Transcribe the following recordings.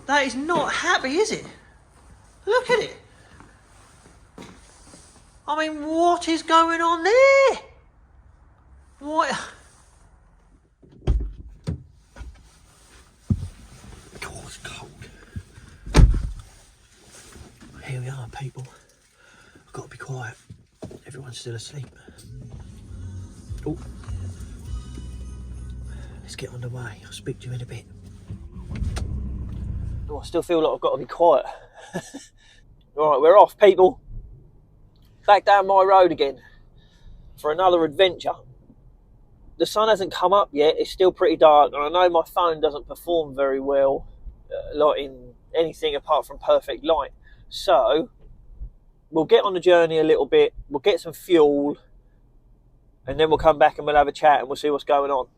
That is not happy, is it? Look at it. I mean, what is going on there? What? God, it's cold. Here we are, people. I've got to be quiet. Everyone's still asleep. Oh. Let's get underway. I'll speak to you in a bit. Oh, I still feel like I've got to be quiet. Right, we're off, people. Back down my road again for another adventure. The sun hasn't come up yet. It's still pretty dark, and I know my phone doesn't perform very well, like in anything apart from perfect light. So we'll get on the journey a little bit. We'll get some fuel, and then we'll come back and we'll have a chat and we'll see what's going on.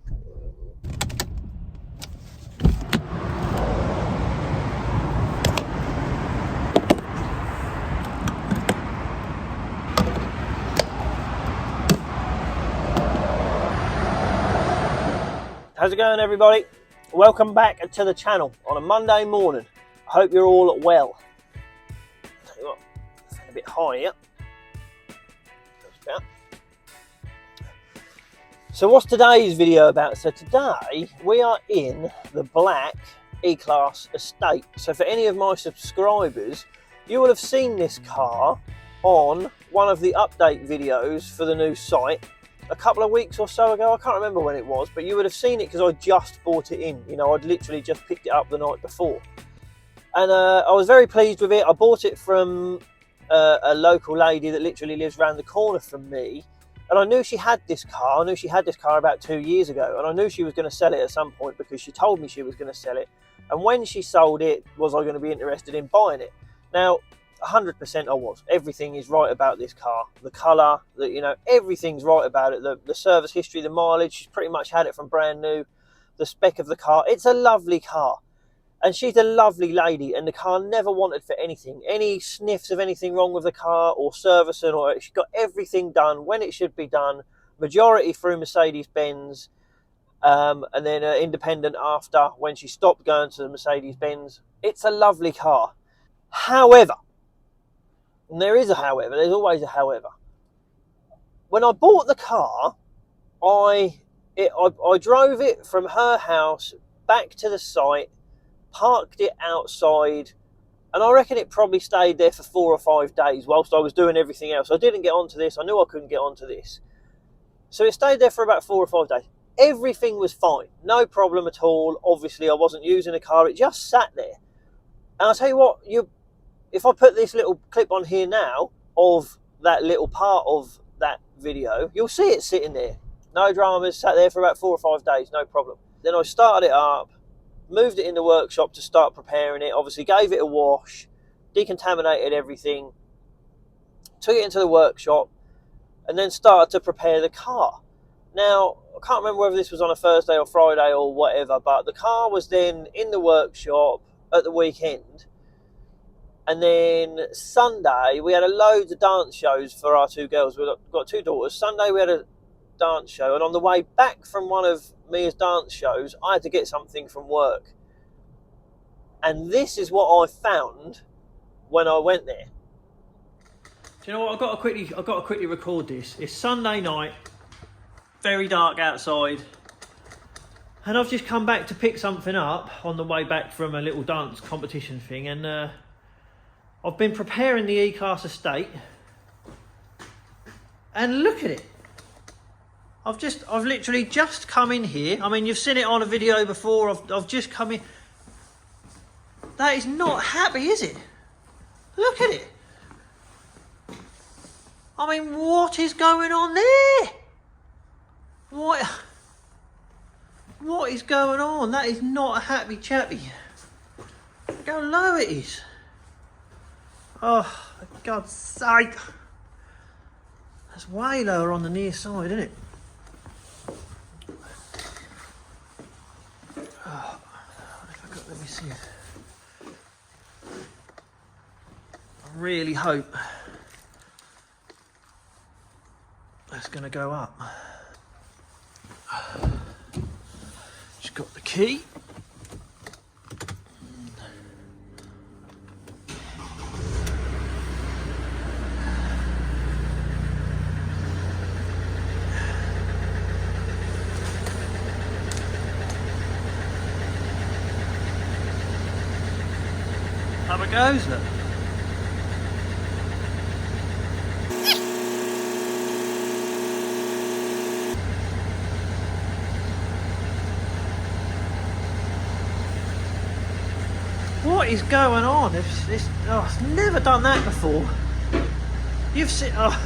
How's it going, everybody? Welcome back to the channel on a Monday morning. I hope you're all well. Tell you what, it's a bit high here. So what's today's video about? So today we are in the black E Class estate. So for any of my subscribers, you will have seen this car on one of the update videos for the new site a couple of weeks or so ago. I can't remember when it was, but you would have seen it because I just bought it in. You know, I'd literally just picked it up the night before. And I was very pleased with it. I bought it from a local lady that literally lives around the corner from me. And I knew she had this car. I knew she had this car about 2 years ago. And I knew she was going to sell it at some point because she told me she was going to sell it. And when she sold it, was I going to be interested in buying it? Now, 100% I was. Everything is right about this car. The colour, you know, everything's right about it. The service history, the mileage, she's pretty much had it from brand new. The spec of the car, it's a lovely car. And she's a lovely lady, and the car never wanted for anything. Any sniffs of anything wrong with the car or servicing, or she got everything done when it should be done. Majority through Mercedes-Benz, and then independent after when she stopped going to the Mercedes-Benz. It's a lovely car. However, and there is a however, there's always a however. When I bought the car, I drove it from her house back to the site, parked it outside, and I reckon it probably stayed there for 4 or 5 days whilst I was doing everything else. I didn't get onto this. I knew I couldn't get onto this. So it stayed there for about 4 or 5 days. Everything was fine. No problem at all. Obviously, I wasn't using the car. It just sat there. And I'll tell you what, if I put this little clip on here now of that little part of that video, you'll see it sitting there. No dramas, sat there for about 4 or 5 days, no problem. Then I started it up, moved it in the workshop to start preparing it, obviously gave it a wash, decontaminated everything, took it into the workshop, and then started to prepare the car. Now, I can't remember whether this was on a Thursday or Friday or whatever, but the car was then in the workshop at the weekend. And then Sunday, we had a load of dance shows for our 2 girls. We've got 2 daughters. Sunday, we had a dance show. And on the way back from one of Mia's dance shows, I had to get something from work. And this is what I found when I went there. Do you know what? I've got to quickly record this. It's Sunday night, very dark outside. And I've just come back to pick something up on the way back from a little dance competition thing. And I've been preparing the E Class estate, and look at it. I've literally just come in here. I mean, you've seen it on a video before. I've just come in. That is not happy, is it? Look at it. I mean, what is going on there? What is going on? That is not a happy chappy. Look how low it is. Oh, for God's sake. That's way lower on the near side, isn't it? Oh, let me see. I really hope that's going to go up. Just got the key. Up it goes, look. What is going on? I've never done that before. You've seen... Oh.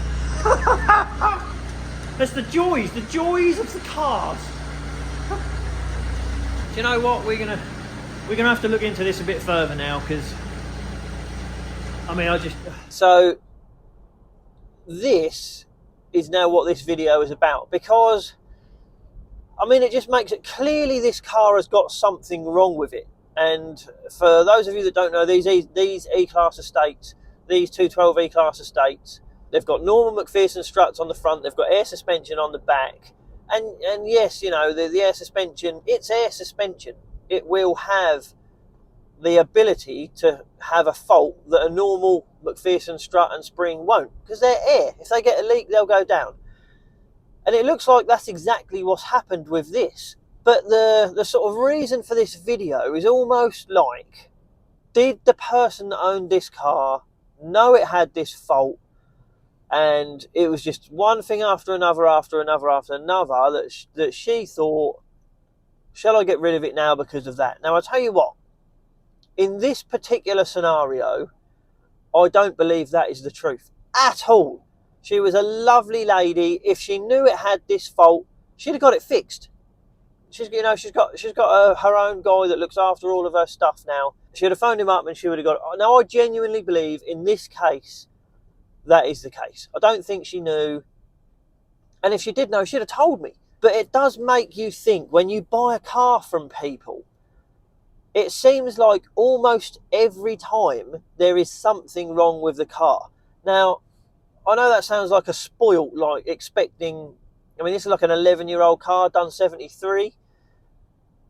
That's the joys of the cars. Do you know what? We're gonna have to look into this a bit further now, because I mean, so this is now what this video is about, because I mean, it just makes it clearly this car has got something wrong with it. And for those of you that don't know, these E-Class estates, these 212 E-Class estates, they've got normal McPherson struts on the front, they've got air suspension on the back, and yes, you know, the air suspension, it's air suspension. It will have the ability to have a fault that a normal McPherson strut and spring won't, because they're air. If they get a leak, they'll go down. And it looks like that's exactly what's happened with this. But the sort of reason for this video is almost like, did the person that owned this car know it had this fault, and it was just one thing after another that she thought, shall I get rid of it now because of that? Now, I'll tell you what, in this particular scenario, I don't believe that is the truth at all. She was a lovely lady. If she knew it had this fault, she'd have got it fixed. She's got her own guy that looks after all of her stuff now. She'd have phoned him up and she would have got it. Now, I genuinely believe in this case that is the case. I don't think she knew, and if she did know, she'd have told me. But it does make you think, when you buy a car from people, it seems like almost every time there is something wrong with the car. Now, I know that sounds like a spoilt, like expecting, I mean, this is like an 11-year-old car, done 73.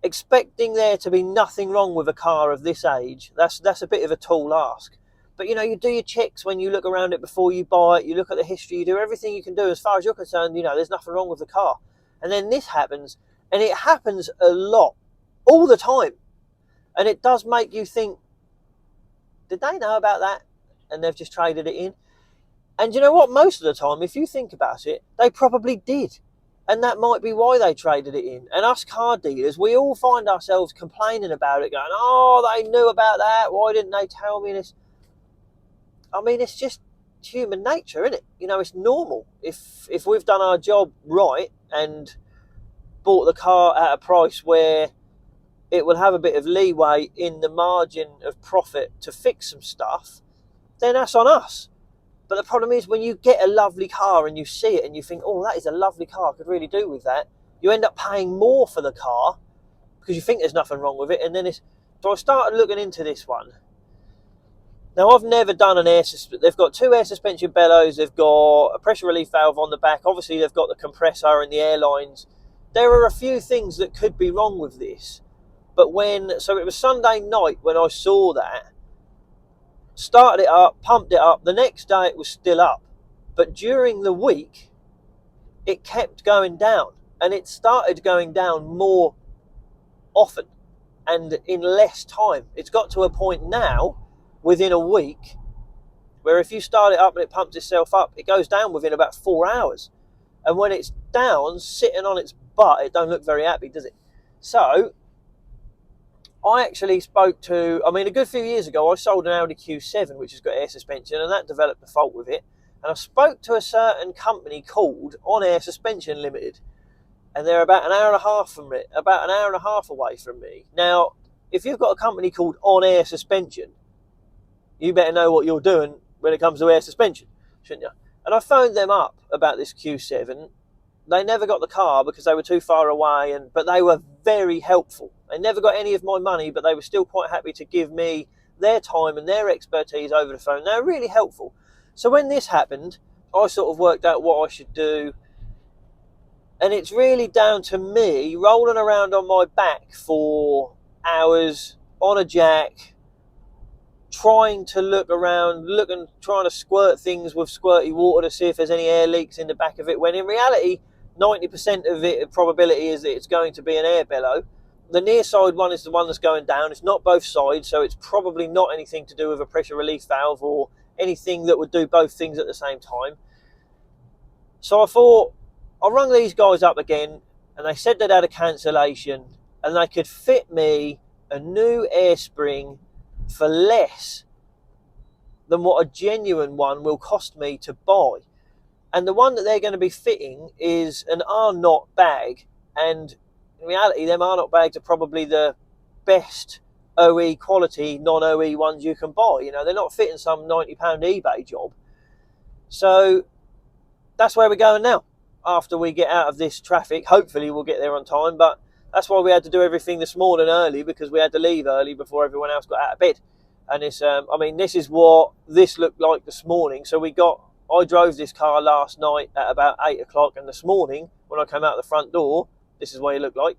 Expecting there to be nothing wrong with a car of this age, that's a bit of a tall ask. But, you know, you do your checks when you look around it before you buy it. You look at the history, you do everything you can do as far as you're concerned. You know, there's nothing wrong with the car. And then this happens, and it happens a lot, all the time. And it does make you think, did they know about that? And they've just traded it in. And you know what? Most of the time, if you think about it, they probably did. And that might be why they traded it in. And us car dealers, we all find ourselves complaining about it, going, oh, they knew about that. Why didn't they tell me this? I mean, it's just human nature, isn't it? You know, it's normal. If we've done our job right and bought the car at a price where it will have a bit of leeway in the margin of profit to fix some stuff, then that's on us. But the problem is, when you get a lovely car and you see it and you think, oh, that is a lovely car, I could really do with that, you end up paying more for the car because you think there's nothing wrong with it. And then so I started looking into this one. Now, I've never done an they've got 2 air suspension bellows, they've got a pressure relief valve on the back, obviously they've got the compressor and the air lines. There are a few things that could be wrong with this. But so it was Sunday night when I saw that, started it up, pumped it up, the next day it was still up. But during the week, it kept going down, and it started going down more often and in less time. It's got to a point now, within a week, where if you start it up and it pumps itself up, it goes down within about 4 hours. And when it's down, sitting on its butt, it don't look very happy, does it? So I actually spoke to, I mean, a good few years ago, I sold an Audi Q7, which has got air suspension, and that developed a fault with it. And I spoke to a certain company called On Air Suspension Limited, and they're about an hour and a half away from me. Now, if you've got a company called On Air Suspension, you better know what you're doing when it comes to air suspension, shouldn't you? And I phoned them up about this Q7. They never got the car because they were too far away, but they were very helpful. They never got any of my money, but they were still quite happy to give me their time and their expertise over the phone. They were really helpful. So when this happened, I sort of worked out what I should do. And it's really down to me rolling around on my back for hours on a jack, trying to look around, trying to squirt things with squirty water to see if there's any air leaks in the back of it, when in reality, 90% of it, probability is that it's going to be an air bellow. the near side one is the one that's going down. It's not both sides, so it's probably not anything to do with a pressure relief valve or anything that would do both things at the same time. So I thought, I rung these guys up again, and they said they'd had a cancellation, and they could fit me a new air spring for less than what a genuine one will cost me to buy. And the one that they're going to be fitting is an R-knot bag, and in reality, them R-knot bags are probably the best OE quality, non-OE ones you can buy. You know, they're not fitting some £90 eBay job. So that's where we're going now. After we get out of this traffic, hopefully we'll get there on time, but that's why we had to do everything this morning early, because we had to leave early before everyone else got out of bed. And it's, I mean, this is what this looked like this morning. So I drove this car last night at about 8 o'clock, and this morning, when I came out the front door, this is what it looked like.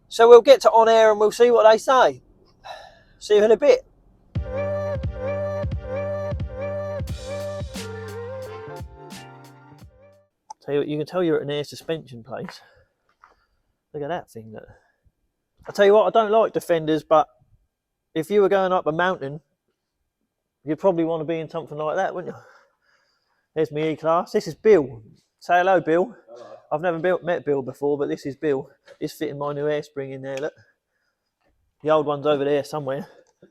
So we'll get to on air and we'll see what they say. See you in a bit. Tell you what, you can tell you're at an air suspension place. Look at that thing. I tell you what, I don't like Defenders, but if you were going up a mountain, you'd probably want to be in something like that, wouldn't you? There's my E Class. This is Bill. Say hello, Bill. Hello. I've never met Bill before, but this is Bill. He's fitting my new air spring in there, look. The old one's over there somewhere.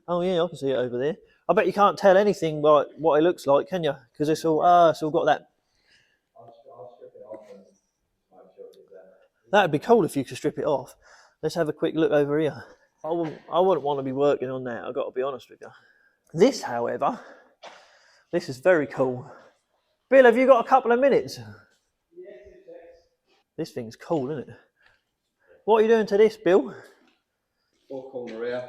Oh yeah, I can see it over there. I bet you can't tell anything by what it looks like, can you? Because it's all got that. I'll strip it off and make sure it's there. That'd be cool if you could strip it off. Let's have a quick look over here. I wouldn't want to be working on that, I've got to be honest with you. This, however, this is very cool. Bill, have you got a couple of minutes? Yes. This thing's cool, isn't it? What are you doing to this, Bill? Four-corner rear,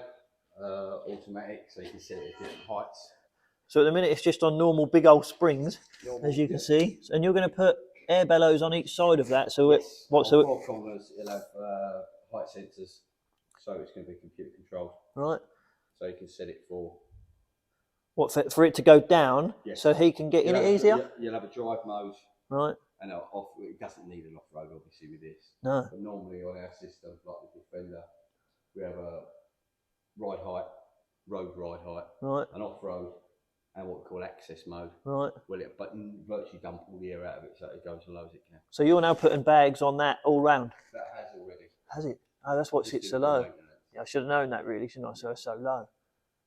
automatic, so you can set it at different heights. So at the minute it's just on normal big old springs, as you can see. And you're going to put air bellows on each side of that. So yes. Four corners, it'll have height sensors, so it's going to be computer controlled. Right. So you can set it for... What, for it to go down, yes. So he can get in it easier? You'll have a drive mode. Right. And it doesn't need an off-road, obviously, with this. No. But normally on our system, like the Defender, we have a ride height, road ride height, right, an off-road, and what we call access mode. Right. Well, it virtually dump all the air out of it, so it goes as low as it can. So you're now putting bags on that all round? That has already. Has it? Oh, that's what sits so low. Yeah, I should have known that really, shouldn't I? So it's so low.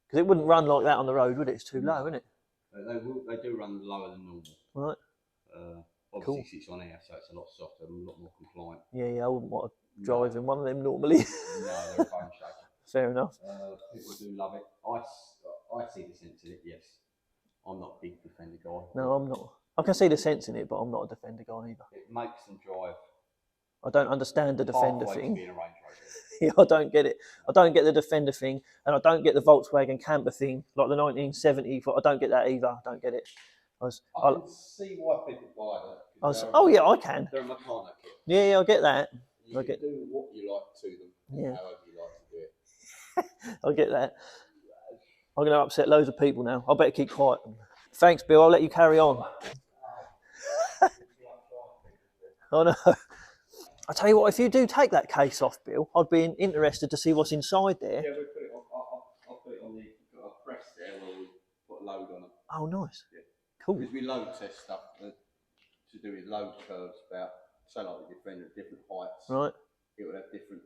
Because it wouldn't run like that on the road, would it? It's too low, isn't it? They do run lower than normal. Right. Obviously, it's on air, so it's a lot softer and a lot more compliant. Yeah, I wouldn't want to drive in one of them normally. No, they're a bone shaker. Fair enough. People do love it. I see the sense in it, yes. I'm not a big Defender guy. No, I'm not. I can see the sense in it, but I'm not a Defender guy either. It makes them drive. I don't understand the Defender thing. Being a Range Rover. Yeah, I don't get it. I don't get the Defender thing, and I don't get the Volkswagen camper thing, like the 1970. I don't get that either. I don't get it. I can see why people buy that. Oh yeah, I can. They're a mechanic kit. Yeah, I get that. You can do what you like to them, yeah, however you like to do it. I get that. I'm going to upset loads of people now. I better keep quiet. Thanks, Bill. I'll let you carry on. Oh no. I tell you what, if you do take that case off, Bill, I'd be interested to see what's inside there. Yeah, we'll put it on. I'll put it on the press there where we put a load on it. Oh, nice. Yeah. Cool. Because we load test stuff to do with load curves about, say like the Defender at different heights. Right. It would have different.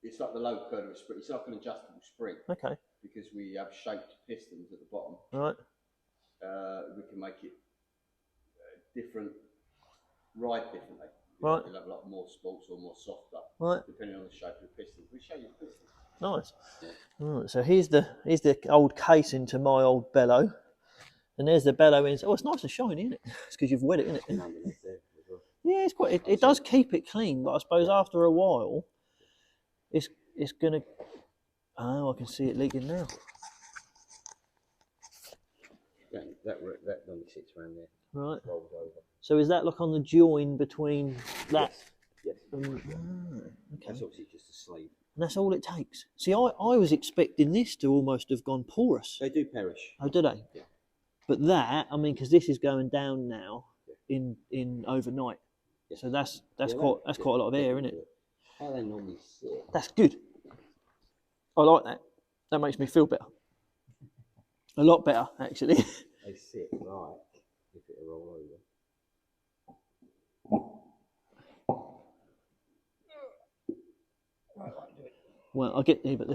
It's like the load curve of a spring. It's like an adjustable spring. Okay. Because we have shaped pistons at the bottom. Right. We can make it different, ride differently. Right. You'll have a lot more sports or more softer. Right. Depending on the shape of the pistons. We show you the pistons. Nice. Yeah. Right, so here's the old casing to my old bellow. And there's the bellow in. Oh, it's nice and shiny, isn't it? It's because you've wet it, isn't it? Yeah, it's quite. It does keep it clean, but I suppose after a while, it's gonna. Oh, I can see it leaking now. That only sits around there. Right. Rolls over. So is that like on the join between that? Yes. Okay. That's obviously just a sleeve. And that's all it takes. See, I was expecting this to almost have gone porous. They do perish. Oh, do they? Yeah. But that, I mean, because this is going down now in overnight. Yeah. So that's quite a lot of air, isn't it? How they normally sit. That's good. I like that. That makes me feel better. A lot better, actually. They sit like if it roll over. Well, I get you, but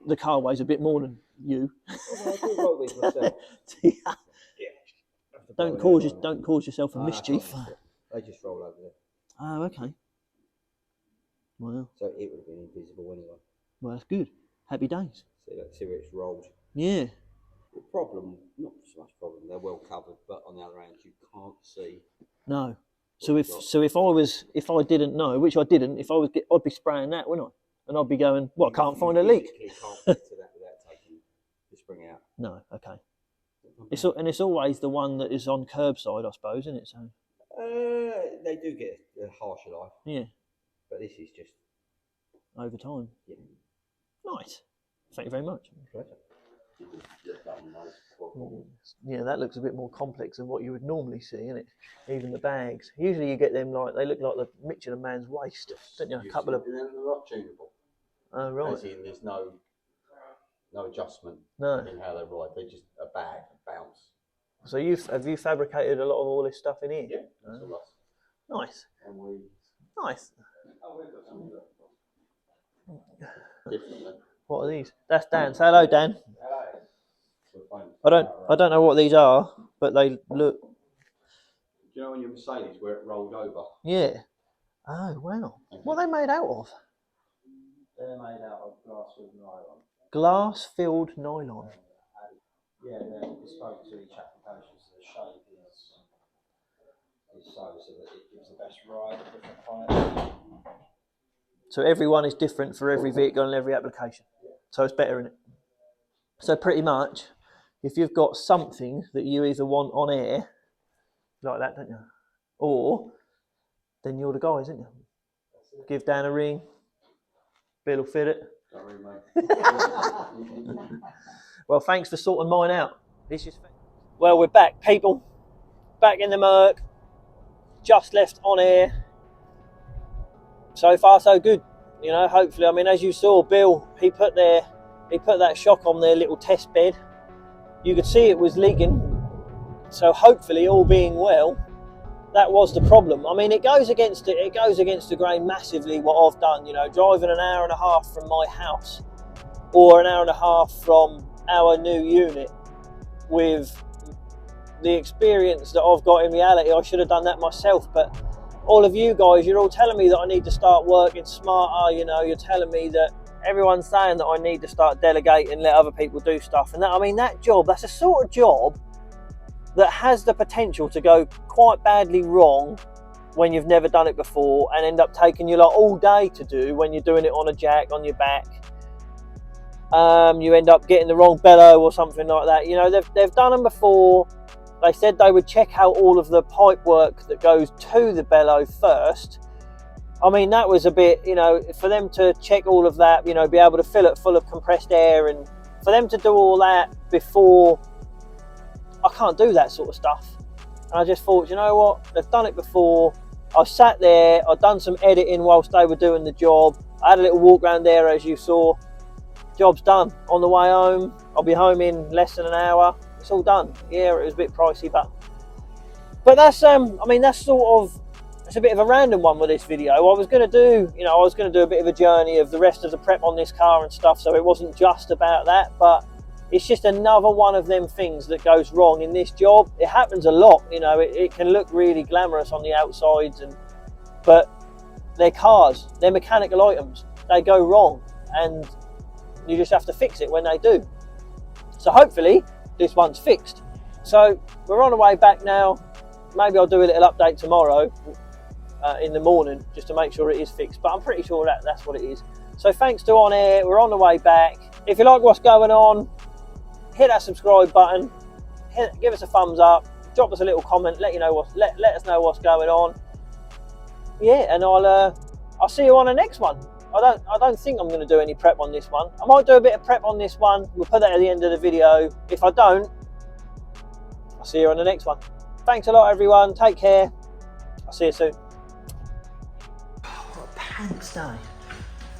the car weighs a bit more than you. Well, I do roll these myself. Don't cause yourself a mischief. They just roll over there. Oh, okay. Well. So it would have been invisible anyway. Well, that's good. Happy days. See where it's rolled. Yeah. The problem, not so much problem, they're well covered, but on the other hand, you can't see. No. So if I didn't know, which I didn't, I'd be spraying that, wouldn't I? And I'd be going, well, I can't find a leak. You can't get to that without taking the spring out. No, okay. It's always the one that is on curbside, I suppose, isn't it? So. They do get a harsher life. Yeah. But this is just over time. Yeah. Nice. Thank you very much. Pleasure. Yeah, that looks a bit more complex than what you would normally see, isn't it? Even the bags. Usually you get them they look like the Michelin man's waist, don't you? A couple of. They're not tunable. Oh, right. As in, there's no adjustment in how they ride. They're just a bag, a bounce. So have you fabricated a lot of all this stuff in here? Yeah, that's all us. Nice. And nice. Oh, we've got some differently. What are these? That's Dan. Say hello, Dan. Hello. I don't know what these are, but they look. Do you know on your Mercedes where it rolled over? Yeah. Oh wow. Okay. What are they made out of? They're made out of glass-filled nylon. Glass-filled nylon. Yeah, they're bespoke to each application, so the shape is so that it gives the best ride at different heights. So every one is different for every vehicle and every application. Yeah. So it's better, isn't it? So pretty much, if you've got something that you either want on air, like that, don't you? Or, then you're the guys, isn't you? Give Dan a ring. Bill will fit it. Don't worry, mate. Well, thanks for sorting mine out. Well, we're back, people. Back in the Merc. Just left on air. So far, so good. You know, hopefully, I mean, as you saw, Bill, he put that shock on their little test bed. You could see it was leaking. So hopefully, all being well, that was the problem. I mean, it goes against the grain massively what I've done. You know, driving an hour and a half from my house, or an hour and a half from our new unit, with the experience that I've got in reality, I should have done that myself. But all of you guys, you're all telling me that I need to start working smarter. You know, you're telling me that everyone's saying that I need to start delegating, let other people do stuff. And that, I mean, that job, that's a sort of job that has the potential to go quite badly wrong when you've never done it before and end up taking you like all day to do when you're doing it on a jack on your back. You end up getting the wrong bellow or something like that. You know, they've done them before. They said they would check out all of the pipe work that goes to the bellow first. I mean, that was a bit, you know, for them to check all of that, you know, be able to fill it full of compressed air, and for them to do all that before, I can't do that sort of stuff. And I just thought, you know what, they've done it before. I sat there, I'd done some editing whilst they were doing the job. I had a little walk around there, as you saw. Job's done. On the way home, I'll be home in less than an hour. It's all done. Yeah, it was a bit pricey, but that's I mean, that's sort of, it's a bit of a random one with this video. I was going to do, you know, a bit of a journey of the rest of the prep on this car and stuff, so it wasn't just about that, but it's just another one of them things that goes wrong in this job. It happens a lot, you know. It can look really glamorous on the outsides, but they're cars, they're mechanical items. They go wrong, and you just have to fix it when they do. So hopefully this one's fixed. So we're on the way back now. Maybe I'll do a little update tomorrow in the morning just to make sure it is fixed, but I'm pretty sure that's what it is. So thanks to On Air, we're on the way back. If you like what's going on, hit that subscribe button, give us a thumbs up, drop us a little comment, let us know what's going on. Yeah, and I'll see you on the next one. I don't think I'm going to do any prep on this one. I might do a bit of prep on this one. We'll put that at the end of the video. If I don't, I'll see you on the next one. Thanks a lot, everyone. Take care. I'll see you soon. What a pants day.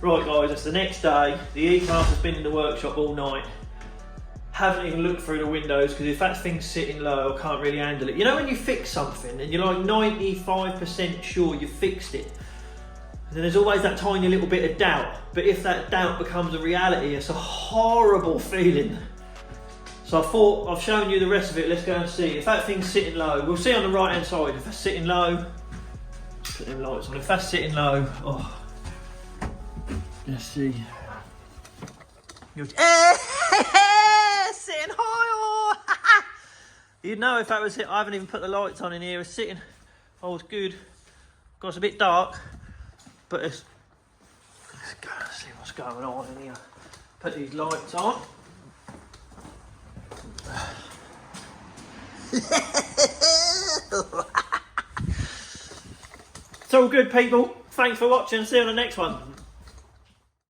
Right, guys, it's the next day. The E-Class has been in the workshop all night. Haven't even looked through the windows because if that thing's sitting low, I can't really handle it. You know when you fix something and you're like 95% sure you fixed it, and then there's always that tiny little bit of doubt. But if that doubt becomes a reality, it's a horrible feeling. So I thought, I've shown you the rest of it, let's go and see. If that thing's sitting low, we'll see on the right hand side. If that's sitting low, put them lights on. If that's sitting low, oh, let's see. Sitting high, oh. You'd know if that was it. I haven't even put the lights on in here. It's sitting, oh, it's good. Of course, a bit dark, but let's go and see what's going on in here. Put these lights on. It's all good, people. Thanks for watching. See you on the next one.